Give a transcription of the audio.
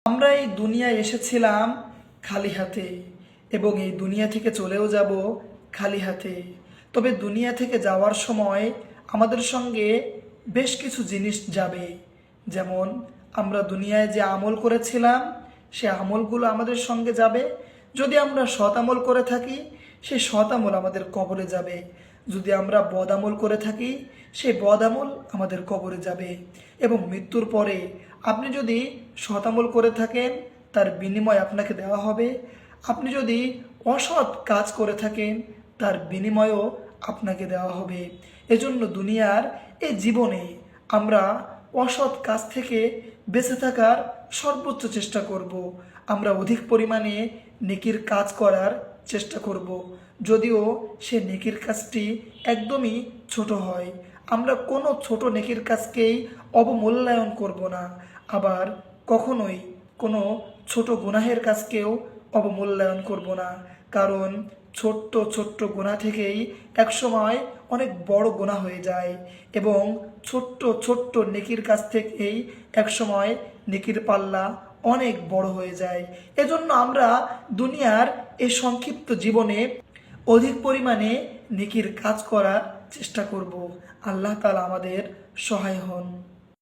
আমরা এই দুনিয়ায় এসেছিলাম খালি হাতে এবং এই দুনিয়া থেকে চলেও যাব খালি হাতে। তবে দুনিয়া থেকে যাওয়ার সময় আমাদের সঙ্গে বেশ কিছু জিনিস যাবে। যেমন আমরা দুনিয়ায় যে আমল করেছিলাম সে আমলগুলো আমাদের সঙ্গে যাবে। যদি আমরা সৎ আমল করে থাকি সেই সৎ আমল আমাদের কবরে যাবে। যদি আমরা বদ আমল করে থাকি সেই বদ আমল আমাদের কবরে যাবে। এবং মৃত্যুর পরে আপনি যদি সৎ আমল করে থাকেন তার বিনিময় আপনাকে দেওয়া হবে। আপনি যদি অসৎ কাজ করে থাকেন তার বিনিময়ও আপনাকে দেওয়া হবে। এজন্য দুনিয়ার এই জীবনে আমরা অসৎ কাজ থেকে বেঁচে থাকার সর্বোচ্চ চেষ্টা করব। আমরা অধিক পরিমাণে নেকির কাজ করার চেষ্টা করব, যদিও সে নেকির কাজটি একদমই ছোট হয়। আমরা কোনো ছোট নেকির কাজকেই অবমূল্যায়ন করব না, আবার কখনোই কোনো ছোট গুনাহের কাজকেও অবমূল্যায়ন করব না। কারণ ছোট্ট ছোট্ট গুনাহ থেকেই একসময় অনেক বড় গুনাহ হয়ে যায় এবং ছোট্ট ছোট্ট নেকির কাছ থেকেই একসময় নেকির পাল্লা অনেক বড় হয়ে যায়। এজন্য আমরা দুনিয়ার এই সংক্ষিপ্ত জীবনে অধিক পরিমাণে নেকির কাজ করার চেষ্টা করব। আল্লাহ তাআলা আমাদের সহায় হন।